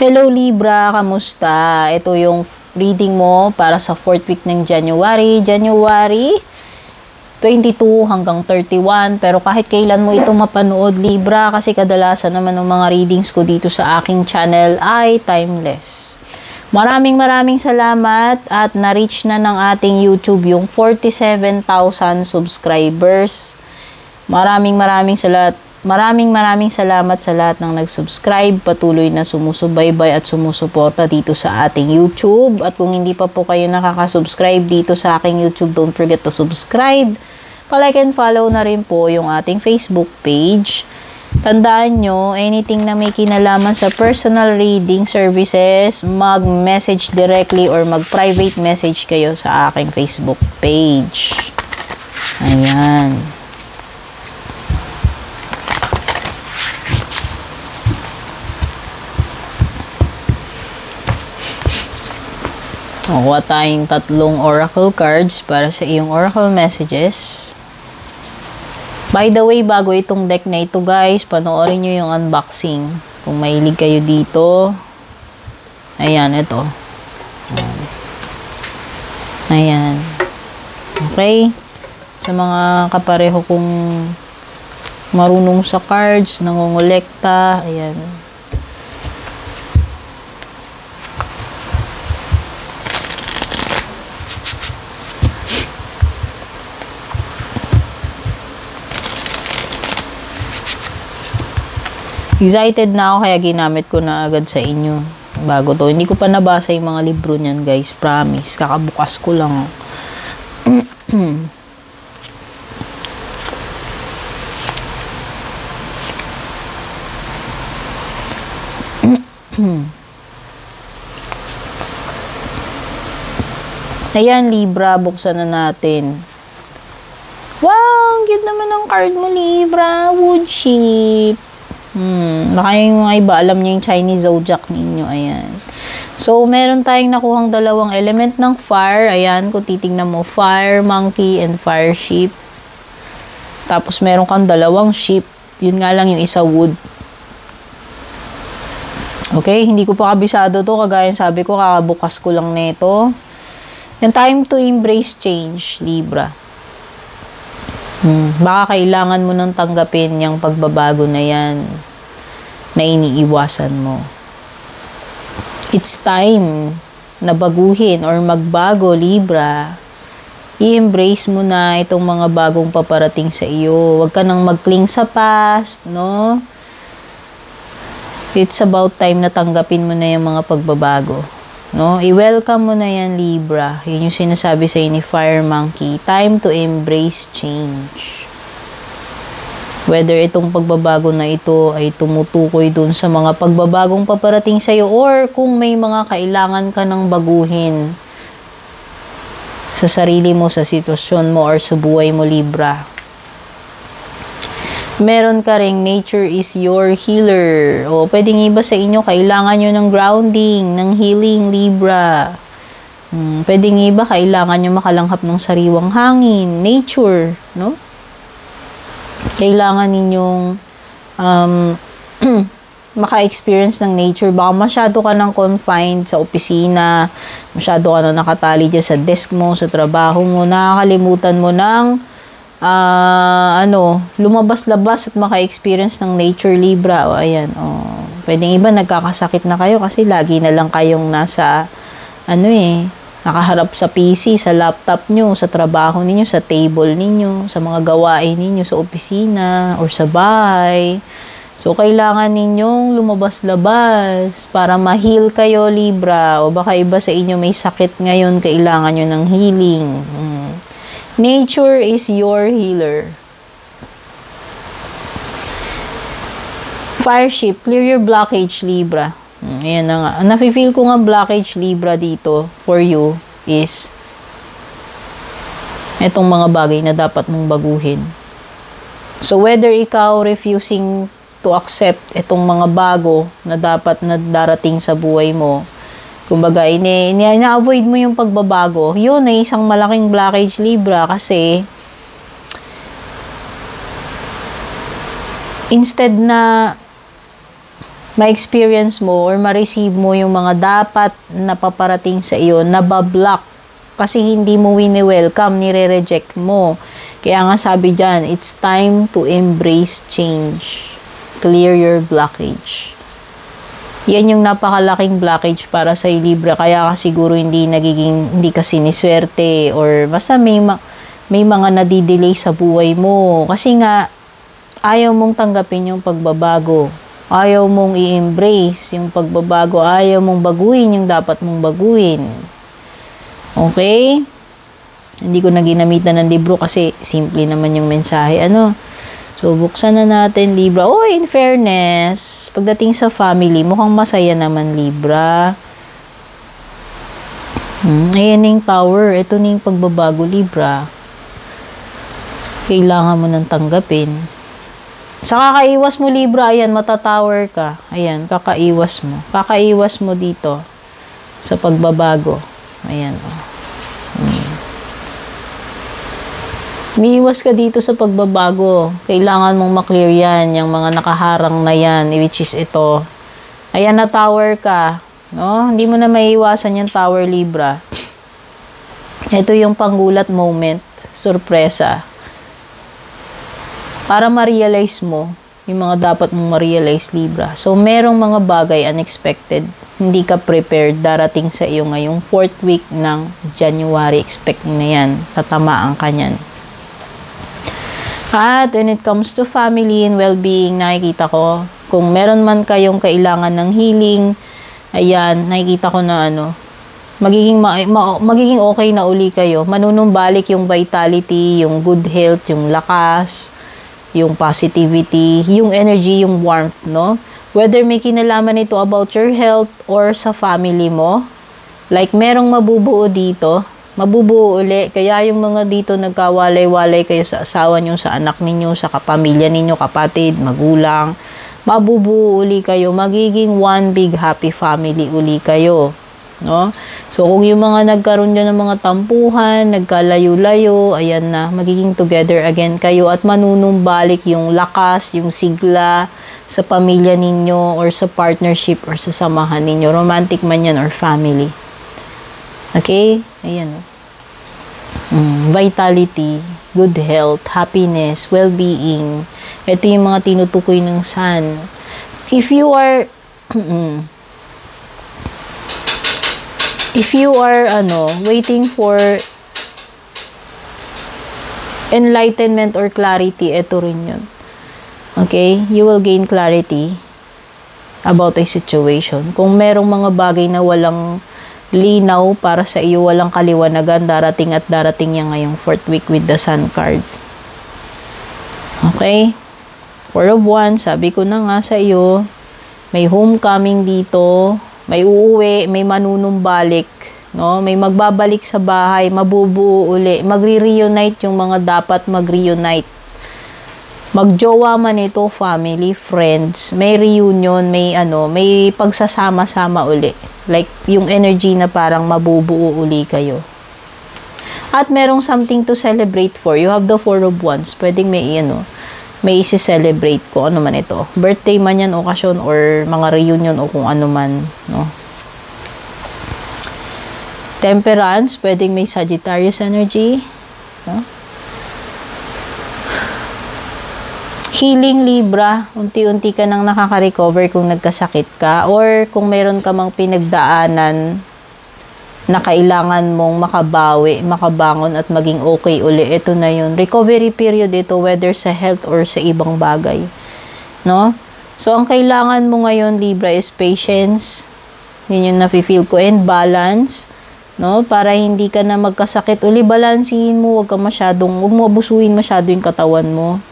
Hello Libra, kamusta? Ito yung reading mo para sa 4th week ng January 22 hanggang 31. Pero kahit kailan mo ito mapanood, Libra, kasi kadalasan naman ng mga readings ko dito sa aking channel ay timeless. Maraming salamat at na-reach na ng ating YouTube yung 47,000 subscribers. Maraming salamat sa lahat ng nag-subscribe, patuloy na sumusubaybay at sumusuporta dito sa ating YouTube. At kung hindi pa po kayo nakaka-subscribe dito sa aking YouTube, don't forget to subscribe. Pa-like and follow na rin po yung ating Facebook page. Tandaan nyo, anything na may kinalaman sa personal reading services, mag-message directly or mag-private message kayo sa aking Facebook page. Ayan. Kuha tayong 3 oracle cards para sa iyong oracle messages. By the way, bago itong deck na ito guys, panoorin nyo yung unboxing. Kung mahilig kayo dito. Ayan, ito. Ayan. Okay. Sa mga kapareho kong marunong sa cards, nangongolekta. Ayan. Excited na ako kaya ginamit ko na agad sa inyo. Bago to. Hindi ko pa nabasa yung mga libro niyan guys. Promise. Kakabukas ko lang. Ayan Libra. Buksan na natin. Wow! Ang cute naman ng card mo Libra. Wood sheep. Baka yung mga iba, alam niyo yung Chinese zodiac ninyo. Ayan. So, meron tayong nakuhang dalawang element ng fire. Ayan, kung titingnan mo, fire monkey and fire sheep. Tapos, meron kang dalawang sheep. Yun nga lang yung isa wood. Okay, hindi ko pa kabisado to. Kagaya sabi ko, kakabukas ko lang nito. And time to embrace change, Libra. Baka kailangan mo nang tanggapin yung pagbabago na yan na iniiwasan mo. It's time na baguhin or magbago, Libra. I-embrace mo na itong mga bagong paparating sa iyo. Huwag ka nang mag-cling sa past, no? It's about time na tanggapin mo na yung mga pagbabago. No? I-welcome mo na yan, Libra. Yun yung sinasabi sa ni Fire Monkey. Time to embrace change. Whether itong pagbabago na ito ay tumutukoy dun sa mga pagbabagong paparating sa'yo or kung may mga kailangan ka ng baguhin sa sarili mo, sa sitwasyon mo, or sa buhay mo, Libra. Meron ka ring nature is your healer. O, pwedeng iba sa inyo, kailangan nyo ng grounding, ng healing, Libra. Pwedeng iba, kailangan nyo makalanghap ng sariwang hangin, nature, no? Kailangan ninyong maka-experience ng nature. Baka masyado ka nang confined sa opisina, masyado ka nang nakatali dyan sa desk mo, sa trabaho mo, nakakalimutan mo ng lumabas-labas at maka-experience ng nature, Libra. O, ayan, pwedeng iba nagkakasakit na kayo kasi lagi na lang kayong nasa, nakaharap sa PC, sa laptop nyo, sa trabaho ninyo, sa table ninyo, sa mga gawain ninyo, sa opisina, or sa bahay. So, kailangan ninyong lumabas-labas para ma-heal kayo, Libra. O baka iba sa inyo may sakit ngayon, kailangan nyo ng healing. Nature is your healer. Fire ship, clear your blockage, Libra. Ayan na nga. Nafe-feel ko nga blockage, Libra, dito for you is itong mga bagay na dapat mong baguhin. So, whether ikaw refusing to accept itong mga bago na dapat na darating sa buhay mo, kumbaga, ina-avoid mo yung pagbabago, yun ay isang malaking blockage, Libra, kasi instead na ma-experience mo or ma-receive mo yung mga dapat na paparating sa iyo, nabablock kasi hindi mo wini-welcome, nire-reject mo. Kaya nga sabi dyan, it's time to embrace change. Clear your blockage. Yan yung napakalaking blockage para sa Libra. Kaya ka siguro hindi ka siniswerte or basta may mga nadidelay sa buhay mo. Kasi nga, ayaw mong tanggapin yung pagbabago. Ayaw mong i-embrace yung pagbabago. Ayaw mong baguhin yung dapat mong baguhin. Okay? Hindi ko na ginamitan ng libro kasi simple naman yung mensahe. So, buksan na natin, Libra. Oh, in fairness, pagdating sa family, mukhang masaya naman, Libra. Ayan yung Tower. Ito na yung pagbabago, Libra. Kailangan mo nang tanggapin. Sa kakaiwas mo, Libra, ayan, matatower ka. Ayan, kakaiwas mo. Kakaiwas mo dito sa pagbabago. Ayan, Umiiwas ka dito sa pagbabago. Kailangan mong maklear yan, yung mga nakaharang na yan, which is ito. Ayan, na tower ka. No? Hindi mo na maiiwasan yung Tower, Libra. Ito yung panggulat moment, sorpresa. Para ma-realize mo yung mga dapat mong ma-realize, Libra. So, merong mga bagay unexpected. Hindi ka prepared. Darating sa iyo ngayong 4th week ng January. Expect na yan. Tatamaan ka niyan. At when it comes to family and well-being, nakikita ko, kung meron man kayong kailangan ng healing, ayan, nakikita ko na magiging okay na uli kayo. Manunumbalik yung vitality, yung good health, yung lakas, yung positivity, yung energy, yung warmth, no? Whether may kinalaman ito about your health or sa family mo, like merong mabubuo dito, mabubuo uli. Kaya yung mga dito nagkawalay-walay kayo sa asawa nyo, sa anak ninyo, sa kapamilya ninyo, kapatid, magulang, mabubuo uli kayo. Magiging one big happy family uli kayo. No? So, kung yung mga nagkaroon dyan ng mga tampuhan, nagkalayo-layo, ayan na, magiging together again kayo at manunumbalik yung lakas, yung sigla sa pamilya ninyo or sa partnership or sa samahan ninyo, romantic man yan or family. Okay? Ayan. Vitality, good health, happiness, well-being. Ito yung mga tinutukoy ng sun. If you are waiting for enlightenment or clarity, ito rin yun. Okay? You will gain clarity about a situation. Kung merong mga bagay na walang linaw para sa iyo, walang kaliwanagan, darating at darating yan ngayong 4th week with the Sun card. Okay? 4 of Wands, sabi ko na nga sa iyo, may homecoming dito, may uuwi, may manunumbalik, no? May magbabalik sa bahay, mabubuo uli, magre-reunite yung mga dapat mag-reunite. Magjowa man ito, family, friends, may reunion, may pagsasama-sama uli. Like, yung energy na parang mabubuo uli kayo. At merong something to celebrate for. You have the 4 of Wands. Pwedeng may isi-celebrate ko. Ano man ito. Birthday man yan, okasyon, or mga reunion, o kung ano man. No? Temperance. Pwedeng may Sagittarius energy. No? Healing, Libra, unti-unti ka nang nakaka-recover kung nagkasakit ka or kung meron ka mang pinagdaanan na kailangan mong makabawi, makabangon at maging okay uli. Ito na yun. Recovery period ito, whether sa health or sa ibang bagay. No? So, ang kailangan mo ngayon, Libra, is patience. Yun yung nafe-feel ko. And balance. No? Para hindi ka na magkasakit uli. Balansihin mo. Huwag mo abusuhin masyado yung katawan mo.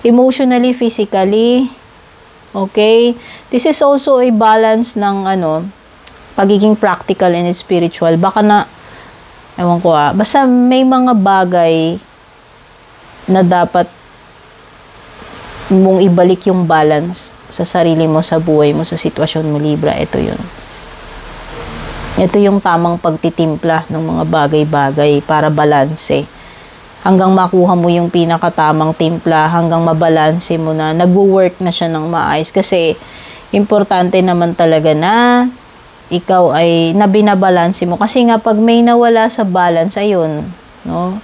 Emotionally, physically. Okay? This is also a balance ng pagiging practical and spiritual. Baka ewan ko basta may mga bagay na dapat mong ibalik yung balance sa sarili mo, sa buhay mo, sa sitwasyon mo, Libra. Ito yun. Ito yung tamang pagtitimpla ng mga bagay-bagay para balanse. Hanggang makuha mo yung pinakatamang timpla, hanggang mabalanse mo na, nagwo-work na siya ng maayos. Kasi, importante naman talaga na ikaw ay nabinabalanse mo. Kasi nga, pag may nawala sa balance, ayun, no?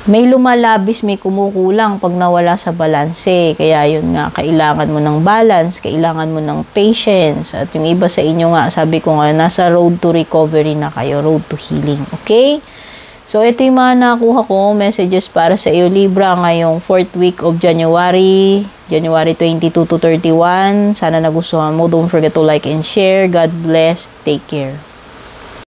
May lumalabis, may kumukulang pag nawala sa balanse. Kaya yun nga, kailangan mo ng balance, kailangan mo ng patience. At yung iba sa inyo nga, sabi ko nga, nasa road to recovery na kayo, road to healing. Okay? So, ito yung mga nakuha ko, messages para sa iyo, Libra, ngayong 4th week of January 22 to 31. Sana nagustuhan mo. Don't forget to like and share. God bless. Take care.